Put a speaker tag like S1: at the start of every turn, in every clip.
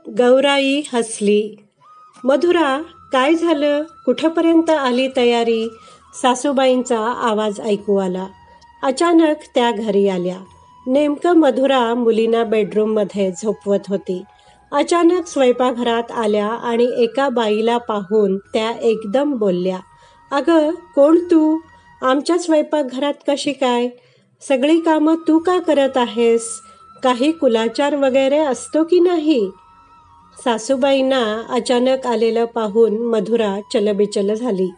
S1: गौराई हसली. मधुरा, काय झालं? कुठपर्यंत आली तयारी? सासूबाईंचा आवाज ऐकू आला. अचानक त्या घरी आल्या. नेमकं मधुरा मुलींना बेडरूममध्ये झोपवत होती. अचानक स्वयंपाकघरात आल्या आणि एका बाईला पाहून त्या एकदम बोलल्या, "अगं, कोण तू? आमच्या स्वयंपाकघरात कशी काय? सगळी कामं तू का करत आहेस? काही कुलाचार वगैरे असतो की नाही?" सासूबाईंना अचानक आलेलं पाहून मधुरा चलबिचल झाली.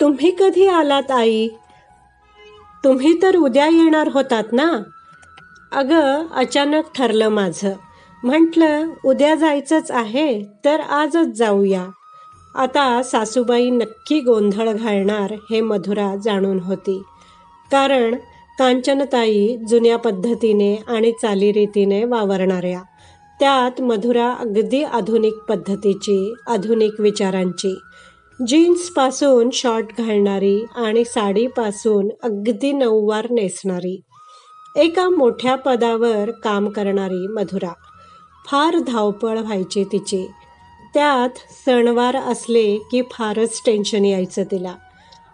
S1: "तुम्ही कधी आलात आई? तुम्ही तर उद्या येणार होतात ना?" "अगं, अचानक ठरलं माझं. म्हटलं उद्या जायचंच आहे तर आजच जाऊया." आता सासूबाई नक्की गोंधळ घालणार हे मधुरा जाणून होती. कारण कांचनताई जुन्या पद्धतीने आणि चालीरीतीने वावरणाऱ्या. त्यात मधुरा अगदी आधुनिक पद्धतीची, आधुनिक विचारांची. जीन्सपासून शॉर्ट घालणारी आणि साडीपासून अगदी नऊवार नेसणारी. एका मोठ्या पदावर काम करणारी मधुरा. फार धावपळ व्हायची तिची. त्यात सणवार असले की फारच टेन्शन यायचं तिला.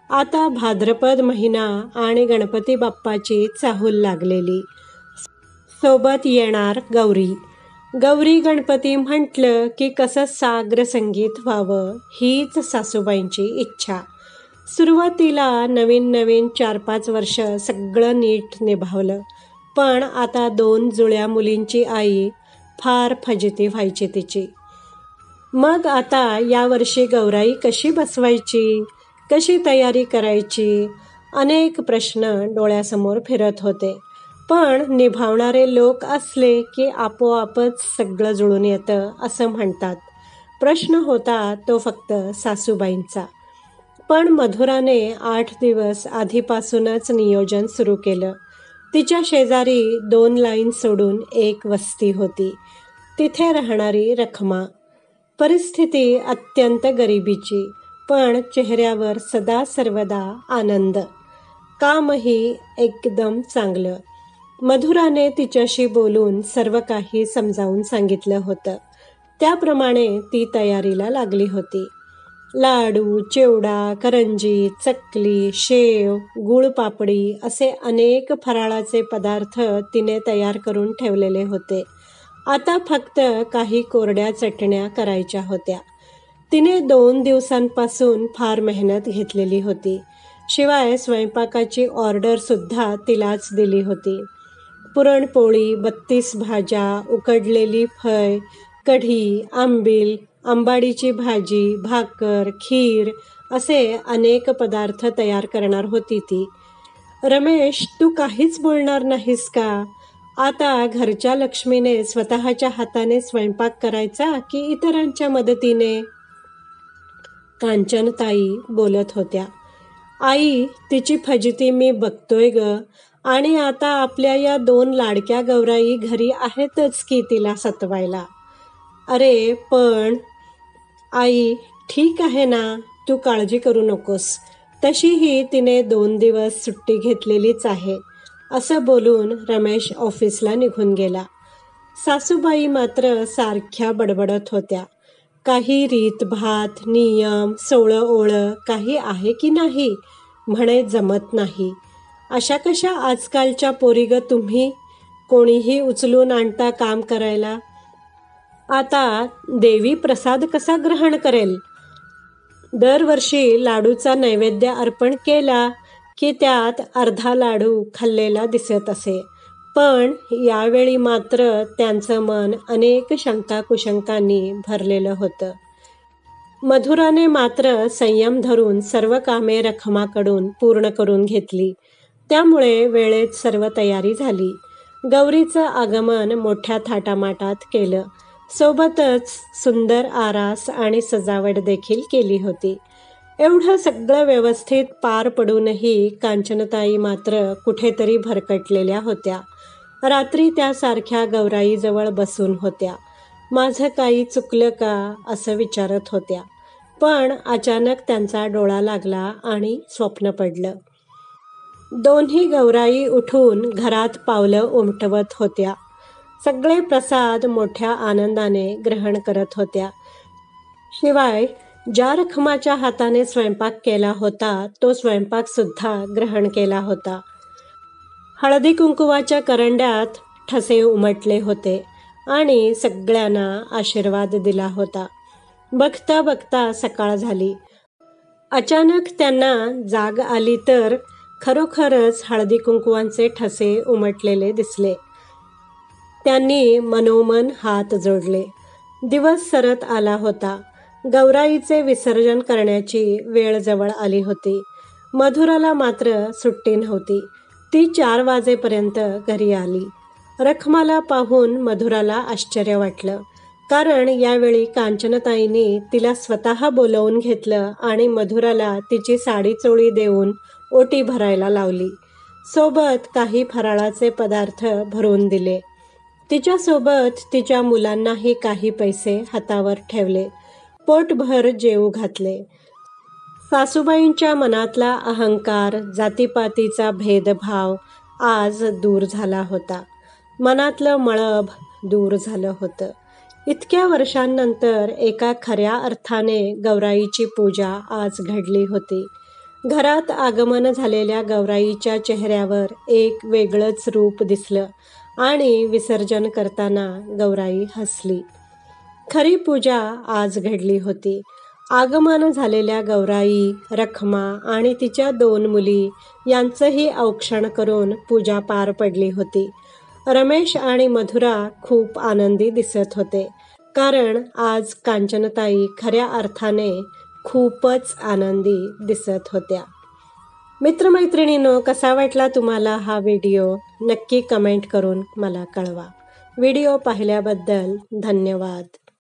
S1: आता भाद्रपद महिना आणि गणपती बाप्पाची चाहूल लागलेली. सोबत येणार गौरी. गौरी गणपती म्हटलं की कसं साग्र संगीत व्हावं हीच सासूबाईंची इच्छा. सुरुवातीला नवीन 4-5 वर्ष सगळं नीट निभावलं. पण आता 2 जुळ्या मुलींची आई, फार फजिती व्हायची तिची. मग आता यावर्षी गौराई कशी बसवायची? कशी तयारी करायची? अनेक प्रश्न डोळ्यासमोर फिरत होते. पण निभावणारे लोक असले की आपोआपच सगळं जुळून येतं असं म्हणतात. प्रश्न होता तो फक्त सासूबाईंचा. पण मधुराने 8 दिवस आधीपासूनच नियोजन सुरू केलं. तिच्या शेजारी 2 लाईन सोडून एक वस्ती होती. तिथे राहणारी रखमा. परिस्थिती अत्यंत गरिबीची, पण चेहऱ्यावर सदा सर्वदा आनंद. कामही एकदम चांगलं. मधुराने तिच्याशी बोलून सर्व काही समजावून सांगितलं होतं. त्याप्रमाणे ती तयारीला लागली होती. लाडू, चिवडा, करंजी, चकली, शेव, गुळपापडी असे अनेक फराळाचे पदार्थ तिने तयार करून ठेवलेले होते. आता फक्त काही कोरड्या चटण्या करायच्या होत्या. तिने 2 दिवसांपासून फार मेहनत घेतलेली होती. शिवाय स्वयंपाकाची ऑर्डरसुद्धा तिलाच दिली होती. पुरणपोळी, 32 भाज्या, उकडलेली फळ, कढी, आंबील, आंबाडीची भाजी, भाकर, खीर असे अनेक पदार्थ तयार करणार होती ती. "रमेश, तू काहीच बोलणार नाहीस का? आता घरच्या लक्ष्मीने स्वतःच्या हाताने स्वयंपाक करायचा की इतरांच्या मदतीने?" कांचनताई बोलत होत्या. "आई, तिची फजिती मी बघतोय ग. आणि आता आपल्या या 2 लाडक्या गौराई घरी आहेतच की तिला सतवायला." "अरे पण आई, ठीक आहे ना, तू काळजी करू नकोस. तशीही तिने 2 दिवस सुट्टी घेतलेलीच आहे." असं बोलून रमेश ऑफिसला निघून गेला. सासूबाई मात्र सारख्या बडबडत होत्या. काही रीतभात, नियम, सोवळं काही आहे की नाही म्हणे जमत नाही. "अशा कशा आजकालच्या पोरी ग तुम्ही? कोणीही उचलून आणता काम करायला. आता देवी प्रसाद कसा ग्रहण करेल? दरवर्षी लाडूचा नैवेद्य अर्पण केला की त्यात अर्धा लाडू खाल्लेला दिसत असे. पण यावेळी मात्र त्यांचं मन अनेक शंका-कुशंकांनी भरलेलं होतं. मधुराने मात्र संयम धरून सर्व कामे रखमाकडून पूर्ण करून घेतली. त्यामुळे वेळेत सर्व तयारी झाली. गौरीचं आगमन मोठ्या थाटामाटात केलं. सोबतच सुंदर आरास आणि सजावट देखील केली होती. एवढं सगळं व्यवस्थित पार पडूनही कांचनताई मात्र कुठेतरी भरकटलेल्या होत्या. रात्री त्या सारख्या गौराईजवळ बसून होत्या. माझं काही चुकलं का असं विचारत होत्या. पण अचानक त्यांचा डोळा लागला आणि स्वप्न पडलं. दोन्ही गौराई उठून घरात पावलं उमटवत होत्या. सगळे प्रसाद मोठ्या आनंदाने ग्रहण करत होत्या. शिवाय ज्या रखमाच्या हाताने स्वयंपाक केला होता तो स्वयंपाक सुद्धा ग्रहण केला होता. हळदी कुंकुवाच्या करंड्यात ठसे उमटले होते आणि सगळ्यांना आशीर्वाद दिला होता. बघता बघता सकाळ झाली. अचानक त्यांना जाग आली तर खरोखरच हळदी कुंकुवांचे ठसे उमटलेले दिसले. त्यांनी मनोमन हात जोडले. दिवस सरत आला होता. गौराईचे विसर्जन करण्याची वेळ जवळ आली होती. मधुराला मात्र सुट्टी नव्हती. ती 4 वाजेपर्यंत घरी आली. रखमाला पाहून मधुराला आश्चर्य वाटलं, कारण यावेळी कांचनताईंनी तिला स्वतः बोलवून घेतलं आणि मधुराला तिची साडी चोळी देऊन ओटी भरायला लावली. सोबत काही फराळाचे पदार्थ भरून दिले. तिच्यासोबत तिच्या मुलांनाही काही पैसे हातावर ठेवले. पोटभर जेवू घातले. सासूबाईंच्या मनातला अहंकार, जातीपातीचा भेदभाव आज दूर झाला होता. मनातलं मळभ दूर झालं होतं. इतक्या वर्षांनंतर एका खऱ्या अर्थाने गौराईची पूजा आज घडली होती. घरात आगमन झालेल्या गौराईच्या चेहऱ्यावर एक वेगळंच रूप दिसलं आणि विसर्जन करताना गौराई हसली. खरी पूजा आज घडली होती. आगमन झालेल्या गौराई, रखमा आणि तिच्या 2 मुली यांचंही औक्षण करून पूजा पार पडली होती. रमेश आणि मधुरा खूप आनंदी दिसत होते, कारण आज कांचनताई खऱ्या अर्थाने खूपच आनंदी दिसत होत्या. मित्रमैत्रिणींनो, कसा वाटला तुम्हाला हा व्हिडिओ? नक्की कमेंट करून मला कळवा. व्हिडिओ पाहिल्याबद्दल धन्यवाद.